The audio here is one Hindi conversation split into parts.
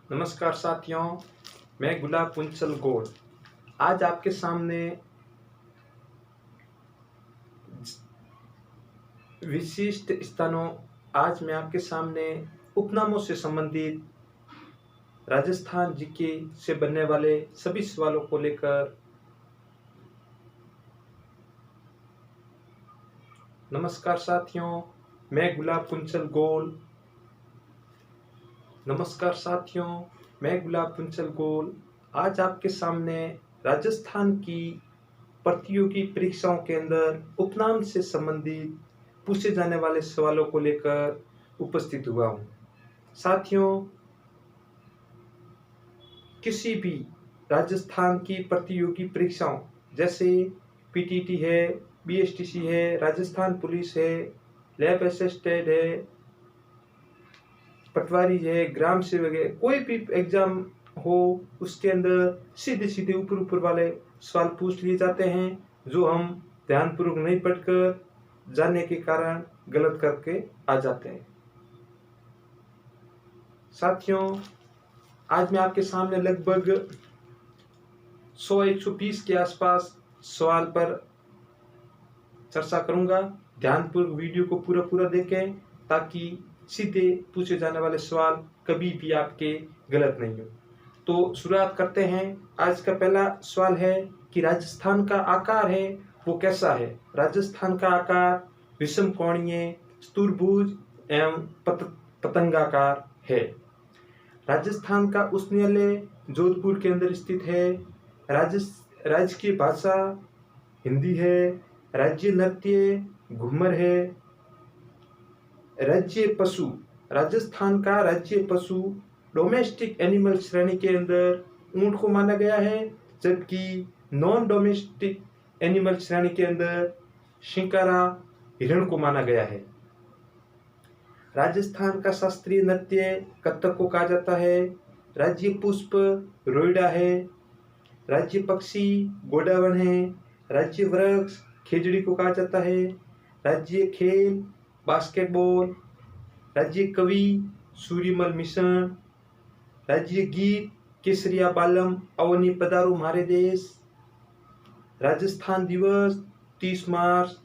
नमस्कार साथियों, मैं गुलाब पुंचल गौड़ आज आपके सामने विशिष्ट स्थानों आज मैं आपके सामने उपनामों से संबंधित राजस्थान जीके से बनने वाले सभी सवालों को लेकर नमस्कार साथियों, मैं गुलाब पुंचल गौड़ नमस्कार साथियों, मैं गुलाब पुंचल गौड़ आज आपके सामने राजस्थान की प्रतियोगी परीक्षाओं के अंदर उपनाम से संबंधित पूछे जाने वाले सवालों को लेकर उपस्थित हुआ हूँ। साथियों, किसी भी राजस्थान की प्रतियोगी परीक्षाओं जैसे पीटीटी है, बीएसटीसी है, राजस्थान पुलिस है, लैब असिस्टेंट है, पटवारी है, ग्राम सेवक है, कोई भी एग्जाम हो उसके अंदर सीधे सीधे ऊपर वाले सवाल पूछ लिए जाते हैं जो हम ध्यानपूर्वक नहीं पढ़कर जाने के कारण गलत करके आ जाते हैं। साथियों, आज मैं आपके सामने लगभग 100-120 के आसपास सवाल पर चर्चा करूंगा। ध्यानपूर्वक वीडियो को पूरा देखें ताकि सीधे पूछे जाने वाले सवाल कभी भी आपके गलत नहीं हो। तो शुरुआत करते हैं। आज का पहला सवाल है कि राजस्थान का आकार है वो कैसा है। राजस्थान का आकार विषम कोणीय, चतुर्भुज एवं पतंगाकार है। राजस्थान का उच्च न्यायालय जोधपुर के अंदर स्थित है। राज्य की भाषा हिंदी है। राज्य नृत्य घूमर है। राज्य पशु, राजस्थान का राज्य पशु डोमेस्टिक एनिमल श्रेणी के अंदर ऊंट को माना गया है, जबकि नॉन डोमेस्टिक एनिमल श्रेणी के अंदर शिंकारा हिरण को माना गया है। राजस्थान का शास्त्रीय नृत्य कथक को कहा जाता है। राज्य पुष्प रोइडा है। राज्य पक्षी गोडावन है। राज्य वृक्ष खेजड़ी को कहा जाता है। राज्य खेल बास्केटबॉल। राज्य कवि सूर्यमल मिशन। राज्य गीत केसरिया बालम अवनी पधारो म्हारे देश। राजस्थान दिवस 30 मार्च।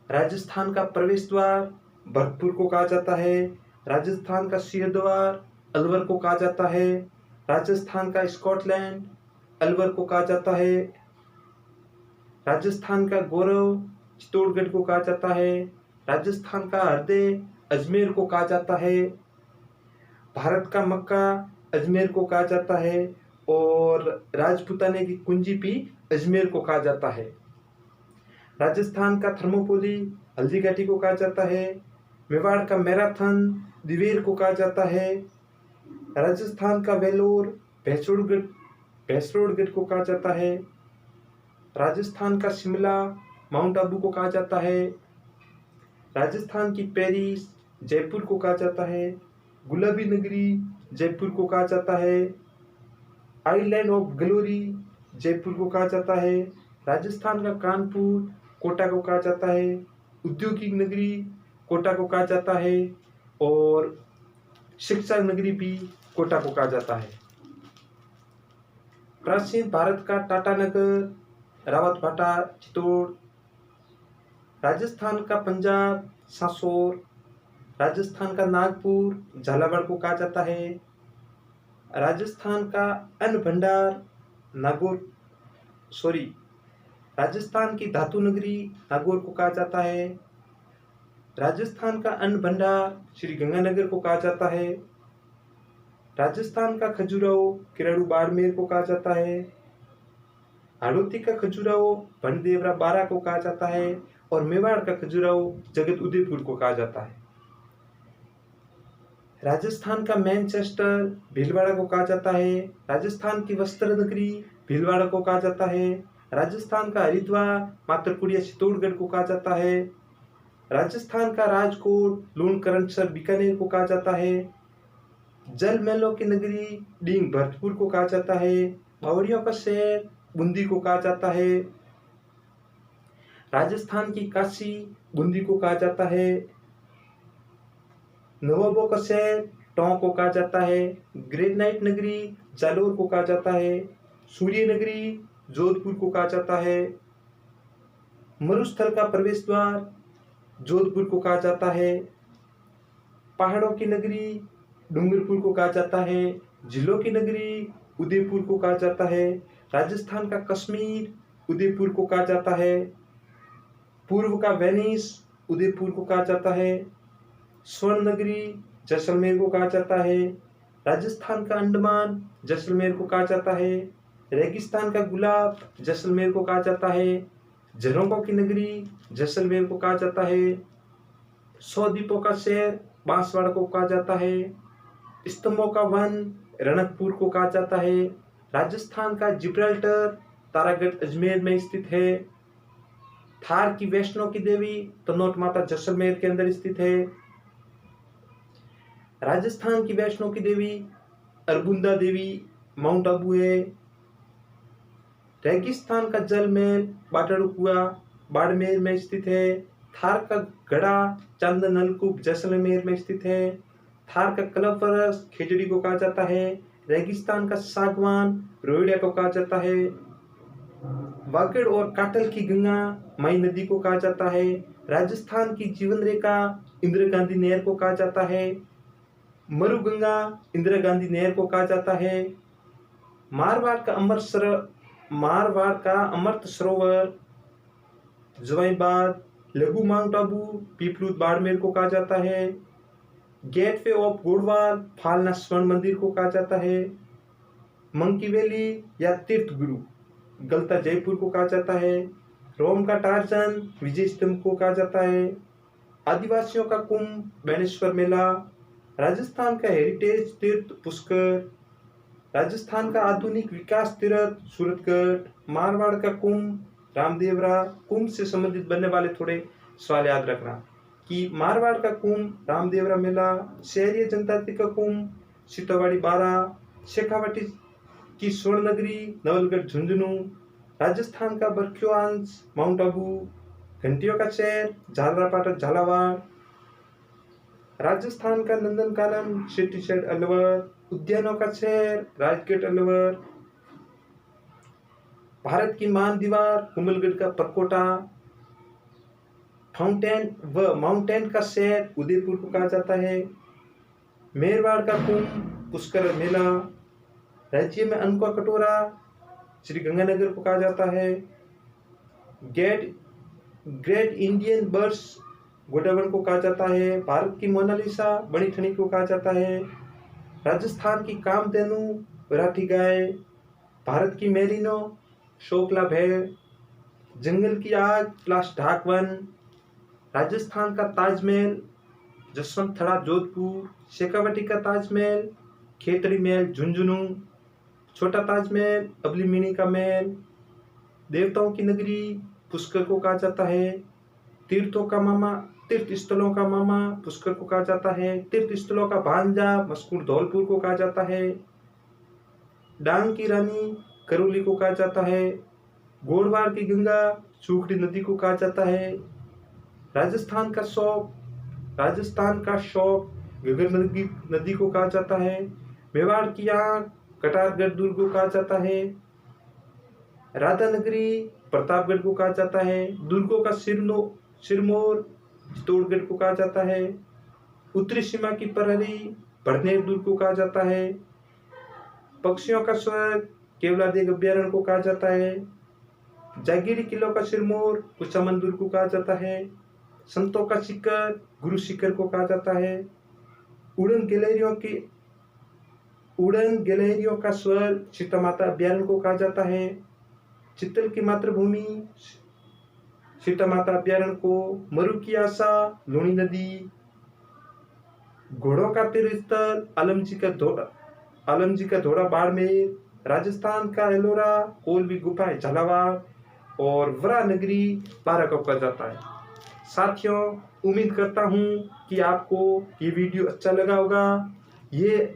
राजस्थान का प्रवेश द्वार भरतपुर को कहा जाता है। राजस्थान का सिंहद्वार अलवर को कहा जाता है। राजस्थान का स्कॉटलैंड अलवर को कहा जाता है। राजस्थान का गौरव चित्तौड़गढ़ को कहा जाता है। राजस्थान का हृदय अजमेर को कहा जाता है। भारत का मक्का अजमेर को कहा जाता है और राजपूताने की कुंजी भी अजमेर को कहा जाता है। राजस्थान का थर्मोपोली हल्दीघाटी को कहा जाता है। मेवाड़ का मैराथन दिवेर को कहा जाता है। राजस्थान का वेलोर भैंसरोडगढ़ को कहा जाता है। राजस्थान का शिमला माउंट आबू को कहा जाता है। राजस्थान की पेरिस जयपुर को कहा जाता है। गुलाबी नगरी जयपुर को कहा जाता है। आइलैंड ऑफ ग्लोरी जयपुर को कहा जाता है। राजस्थान का कानपुर कोटा को कहा जाता है। औद्योगिक नगरी कोटा को कहा जाता है और शिक्षा नगरी भी कोटा को कहा जाता है। प्राचीन भारत का टाटानगर रावतभाटा चित्तौड़। राजस्थान का पंजाब सांसौर। राजस्थान का नागपुर झालावाड़ को कहा जाता है। राजस्थान का अन्न भंडार राजस्थान की धातु नगरी नागौर को कहा जाता है। राजस्थान का अन्न भंडार श्री गंगानगर को कहा जाता है। राजस्थान का खजुराहो किराड़ू बाड़मेर को कहा जाता है। हाड़ौती का खजुराहो भनदेवरा बारा को कहा जाता है और मेवाड़ का खजुराहो जगत उदयपुर को कहा जाता है। राजस्थान का मैनचेस्टर भीलवाड़ा को कहा जाता है। राजस्थान की वस्त्र नगरी भीलवाड़ा को कहा जाता है। राजस्थान का हरिद्वार मातरकुड़िया चित्तौड़गढ़ को कहा जाता है। राजस्थान का राजकोट लूणकरणसर बीकानेर को कहा जाता है। जल महलों की नगरी डींग भरतपुर को कहा जाता है। बावड़ियों का शहर बूंदी को कहा जाता है। राजस्थान की काशी बूंदी को कहा जाता है। नवाबों का शहर टोंक को कहा जाता है। ग्रेनाइट नगरी जालोर को कहा जाता है। सूर्य नगरी जोधपुर को कहा जाता है। मरुस्थल का प्रवेश द्वार जोधपुर को कहा जाता है। पहाड़ों की नगरी डूंगरपुर को कहा जाता है। झीलों की नगरी उदयपुर को कहा जाता है। राजस्थान का कश्मीर उदयपुर को कहा जाता है। पूर्व का वेनिस उदयपुर को कहा जाता है। स्वर्ण नगरी जैसलमेर को कहा जाता है। राजस्थान का अंडमान जैसलमेर को कहा जाता है। रेगिस्तान का गुलाब जैसलमेर को कहा जाता है। झरोखों की नगरी जैसलमेर को कहा जाता है। 100 द्वीपों का शहर बांसवाड़ा को कहा जाता है। स्तंभों का वन रणकपुर को कहा जाता है। राजस्थान का जिब्राल्टर तारागढ़ अजमेर में स्थित है। थार की वैष्णो की देवी तनोट माता जैसलमेर के अंदर स्थित है। राजस्थान की वैष्णो की देवी अरबुंदा देवी माउंट आबू है। रेगिस्तान का जल महल बाटड़कुआ बाड़मेर में स्थित है। थार का गड़ा चांदन नलकूप जैसलमेर में स्थित है। थार का कलपरस खेजड़ी को कहा जाता है। रेगिस्तान का सागवान रोहिड़ा को कहा जाता है। वागड़ और काटल की गंगा मई नदी को कहा जाता है। राजस्थान की जीवन रेखा इंदिरा गांधी नहर को कहा जाता है। मरुगंगा इंदिरा गांधी नहर को कहा जाता है। मारवाड़ का अमृत सरोवर जवाईबाद लघु माउंट आबू पीपलूद बाड़मेर को कहा जाता है। गेटवे ऑफ गोडवाल फालना स्वर्ण मंदिर को कहा जाता है। मंकी वैली या तीर्थ गुरु गलता जयपुर को कहा जाता है। रोम का टार्जन विजय स्तंभ को कहा जाता है। आदिवासियों का कुंभ बेनेश्वर मेला। राजस्थान का हेरिटेज तीर्थ पुष्कर। राजस्थान का आधुनिक विकास तीर्थ सूरतगढ़। मारवाड़ का कुंभ रामदेवरा। कुंभ से संबंधित बनने वाले थोड़े सवाल याद रखना कि मारवाड़ का कुंभ रामदेवरा मेला। शहरी जनजाति का कुंभ सीतावाड़ी 12। शेखावटी की स्वर्ण नगरी नवलगढ़ झुंझुनू। राजस्थान का बरख्योआंश माउंट आबू। घंटियों का शहर झालरापाटन झालावाड़। राजस्थान का नंदनकानन सिटीशेड अलवर। उद्यानों का शहर राजगढ़ अलवर। भारत की मान दीवार कुंभलगढ़ का परकोटा। फाउंटेन व माउंटेन का शहर उदयपुर को कहा जाता है। मेरवाड़ का कुंभ पुष्कर मेला। राज्य में अन्न का कटोरा श्री गंगानगर को कहा जाता है। ग्रेट इंडियन बर्ड्स गोडावण को कहा जाता है। भारत की मोनालिसा बड़ी ठनी को कहा जाता है। राजस्थान की कामधेनु मराठी गाय। भारत की मेरिनो शोकला भेड़। जंगल की आग प्लास ढाकवन। राजस्थान का ताजमहल जसवंत थड़ा जोधपुर। शेखावटी का ताजमहल खेतड़ी महल झुंझुनू। छोटा ताजमहल अबलीमिनी का महल। देवताओं की नगरी पुष्कर को कहा जाता है। तीर्थ स्थलों का मामा पुष्कर को कहा जाता है। तीर्थ स्थलों का भांजा मस्कुर धौलपुर को कहा जाता है। डांग की रानी करौली को कहा जाता है। गोड़वाड़ की गंगा सूखड़ी नदी को कहा जाता है। राजस्थान का शौक घग्गर नदी को कहा जाता है। मेवाड़ की आंख कटारगढ़ दुर्ग को कहा जाता है। राधा नगरी प्रतापगढ़ को कहा जाता है। दुर्गों का सिरमौर चित्तौड़गढ़ को कहा जाता है। उत्तरी सीमा की प्रहरी भड़नेर दुर्ग को कहा जाता है। पक्षियों का स्वर्ग केवलादेव अभ्यारण्य को कहा जाता है। जागीरी किलों का सिरमौर कुचामन दुर्ग को कहा जाता है। संतों का शिखर गुरु शिखर को कहा जाता है। उड़न गैलेरियों का स्वर्ग सीता माता अभ्यारण्य को कहा जाता है। चित्तल की मातृभूमि सीता माता अभ्यारण्य को। मरु की आशा लूणी नदी। घोड़ों का तीर्थस्थल आलमजी का धोड़ा बाड़मेर। राजस्थान का एलोरा कोलवी गुफा झालावाड़ और वरा नगरी बारा को कहा जाता है। साथियों, उम्मीद करता हूँ कि आपको ये वीडियो अच्छा लगा होगा। ये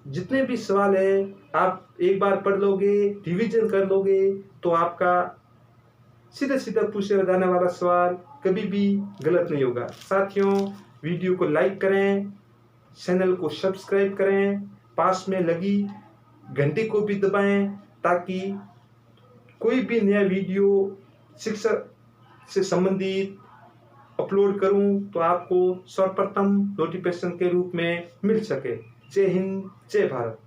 जितने भी सवाल है आप एक बार पढ़ लोगे, रिवीजन कर लोगे तो आपका सीधा सीधा पूछे जाने वाला सवाल कभी भी गलत नहीं होगा। साथियों, वीडियो को लाइक करें, चैनल को सब्सक्राइब करें, पास में लगी घंटी को भी दबाएं ताकि कोई भी नया वीडियो शिक्षा से संबंधित अपलोड करूं तो आपको सर्वप्रथम नोटिफिकेशन के रूप में मिल सके। जय हिंद, जय भारत।